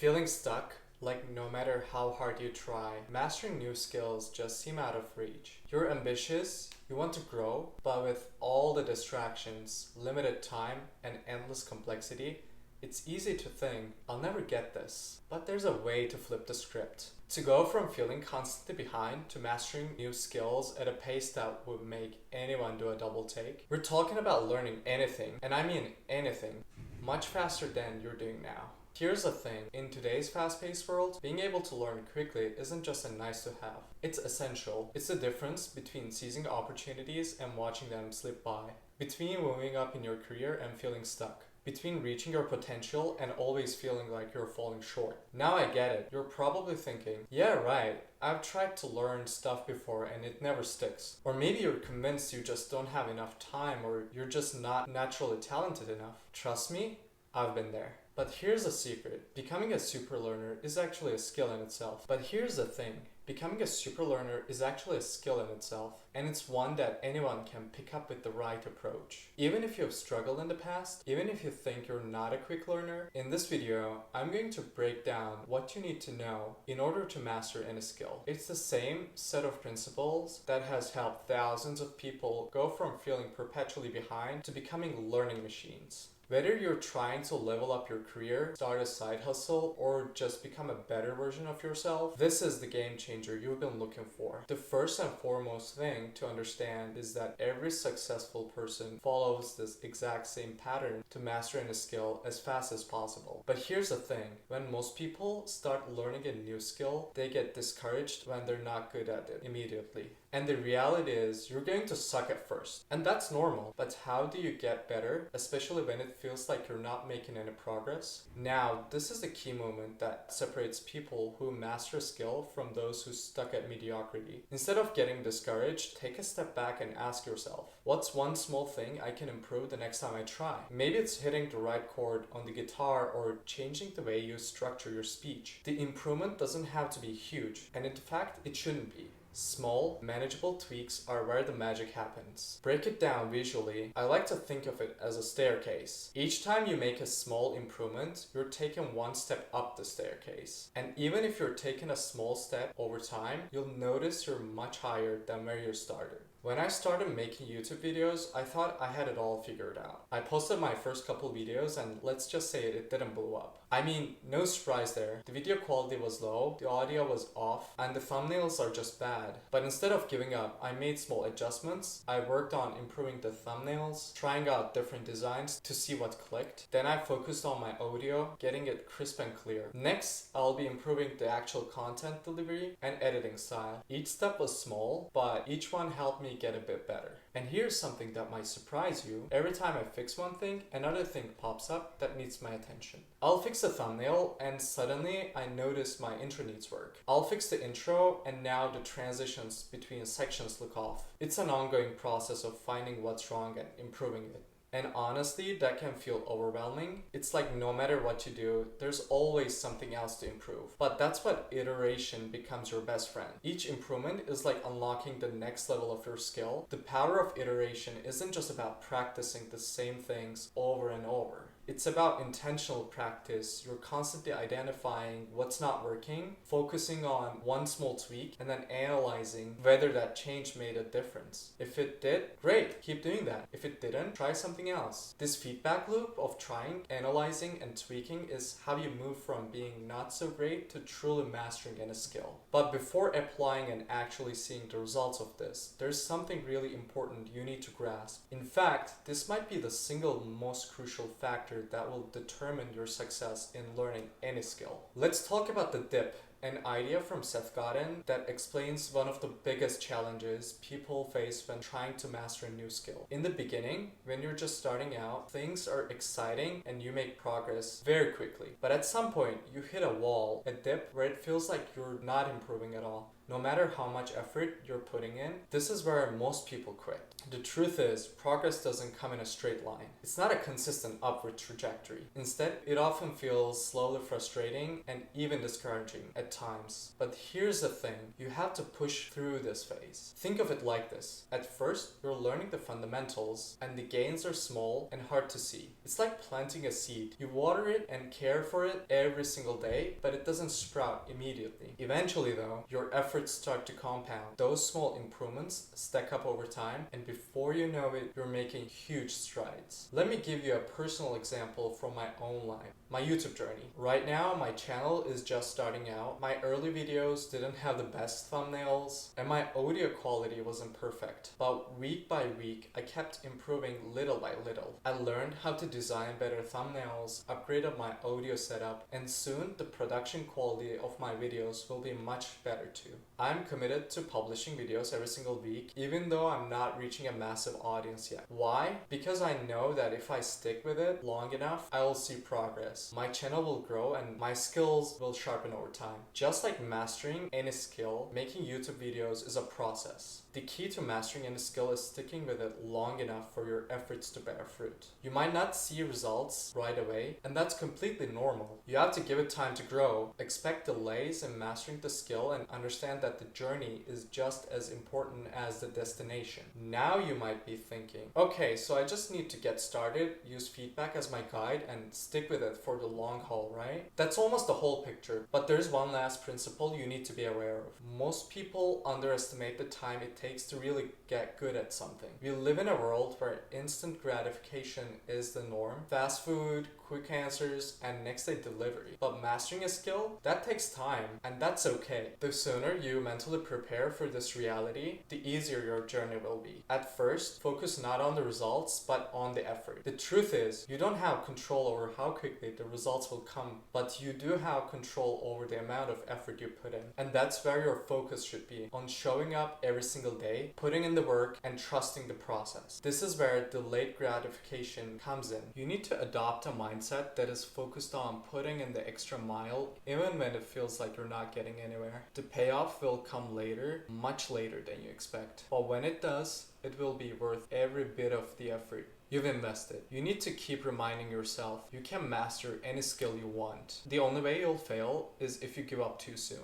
Feeling stuck, like no matter how hard you try, mastering new skills just seem out of reach. You're ambitious, you want to grow, but with all the distractions, limited time, and endless complexity, it's easy to think, I'll never get this. But there's a way to flip the script. To go from feeling constantly behind to mastering new skills at a pace that would make anyone do a double take. We're talking about learning anything, and I mean anything, much faster than you're doing now. Here's the thing, in today's fast-paced world, being able to learn quickly isn't just a nice to have. It's essential. It's the difference between seizing opportunities and watching them slip by. Between moving up in your career and feeling stuck. Between reaching your potential and always feeling like you're falling short. Now I get it. You're probably thinking, yeah, right, I've tried to learn stuff before and it never sticks. Or maybe you're convinced you just don't have enough time or you're just not naturally talented enough. Trust me, I've been there. But here's the secret. Becoming a super learner is actually a skill in itself. But here's the thing. Becoming a super learner is actually a skill in itself. And it's one that anyone can pick up with the right approach. Even if you have struggled in the past, even if you think you're not a quick learner, in this video, I'm going to break down what you need to know in order to master any skill. It's the same set of principles that has helped thousands of people go from feeling perpetually behind to becoming learning machines. Whether you're trying to level up your career, start a side hustle, or just become a better version of yourself, this is the game changer you've been looking for. The first and foremost thing to understand is that every successful person follows this exact same pattern to mastering a skill as fast as possible. But here's the thing, when most people start learning a new skill, they get discouraged when they're not good at it immediately. And the reality is, you're going to suck at first. And that's normal. But how do you get better, especially when it feels like you're not making any progress? Now, this is the key moment that separates people who master a skill from those who stuck at mediocrity. Instead of getting discouraged, take a step back and ask yourself, what's one small thing I can improve the next time I try? Maybe it's hitting the right chord on the guitar or changing the way you structure your speech. The improvement doesn't have to be huge, and in fact, it shouldn't be. Small, manageable tweaks are where the magic happens. Break it down visually. I like to think of it as a staircase. Each time you make a small improvement, you're taking one step up the staircase. And even if you're taking a small step over time, you'll notice you're much higher than where you started. When I started making YouTube videos, I thought I had it all figured out. I posted my first couple videos and let's just say it didn't blow up. I mean, no surprise there. The video quality was low, the audio was off, and the thumbnails are just bad. But instead of giving up, I made small adjustments. I worked on improving the thumbnails, trying out different designs to see what clicked. Then I focused on my audio, getting it crisp and clear. Next, I'll be improving the actual content delivery and editing style. Each step was small, but each one helped me get a bit better. And here's something that might surprise you. Every time I fix one thing, another thing pops up that needs my attention. I'll fix the thumbnail and suddenly I notice my intro needs work. I'll fix the intro and now the transitions between sections look off. It's an ongoing process of finding what's wrong and improving it. And honestly, that can feel overwhelming. It's like no matter what you do, there's always something else to improve. But that's what iteration becomes your best friend. Each improvement is like unlocking the next level of your skill. The power of iteration isn't just about practicing the same things over and over. It's about intentional practice. You're constantly identifying what's not working, focusing on one small tweak, and then analyzing whether that change made a difference. If it did, great, keep doing that. If it didn't, try something else. This feedback loop of trying, analyzing, and tweaking is how you move from being not so great to truly mastering any skill. But before applying and actually seeing the results of this, there's something really important you need to grasp. In fact, this might be the single most crucial factor that will determine your success in learning any skill. Let's talk about the dip, an idea from Seth Godin that explains one of the biggest challenges people face when trying to master a new skill. In the beginning, when you're just starting out, things are exciting and you make progress very quickly. But at some point, you hit a wall, a dip where it feels like you're not improving at all. No matter how much effort you're putting in, this is where most people quit. The truth is, progress doesn't come in a straight line. It's not a consistent upward trajectory. Instead, it often feels slowly frustrating and even discouraging. At times. But here's the thing, you have to push through this phase. Think of it like this. At first, you're learning the fundamentals, and the gains are small and hard to see. It's like planting a seed. You water it and care for it every single day, but it doesn't sprout immediately. Eventually though, your efforts start to compound. Those small improvements stack up over time, and before you know it, you're making huge strides. Let me give you a personal example from my own life. My YouTube journey. Right now, my channel is just starting out. My early videos didn't have the best thumbnails, and my audio quality wasn't perfect. But week by week, I kept improving little by little. I learned how to design better thumbnails, upgraded my audio setup, and soon the production quality of my videos will be much better too. I'm committed to publishing videos every single week, even though I'm not reaching a massive audience yet. Why? Because I know that if I stick with it long enough, I will see progress. My channel will grow and my skills will sharpen over time. Just like mastering any skill, making YouTube videos is a process. The key to mastering any skill is sticking with it long enough for your efforts to bear fruit. You might not see results right away, and that's completely normal. You have to give it time to grow, expect delays in mastering the skill, and understand that the journey is just as important as the destination. Now you might be thinking, okay, so I just need to get started, use feedback as my guide, and stick with it for the long haul, right? That's almost the whole picture, but there's one last principle you need to be aware of. Most people underestimate the time it takes to really get good at something. We live in a world where instant gratification is the norm. Fast food, quick answers, and next day delivery. But mastering a skill, that takes time, and that's okay. The sooner you mentally prepare for this reality, the easier your journey will be. At first, focus not on the results, but on the effort. The truth is, you don't have control over how quickly the results will come, but you do have control over the amount of effort you put in. And that's where your focus should be, on showing up every single day, putting in the work, and trusting the process. This is where delayed gratification comes in. You need to adopt a mindset that is focused on putting in the extra mile, even when it feels like you're not getting anywhere. The payoff will come later, much later than you expect. But when it does, it will be worth every bit of the effort you've invested. You need to keep reminding yourself you can master any skill you want. The only way you'll fail is if you give up too soon.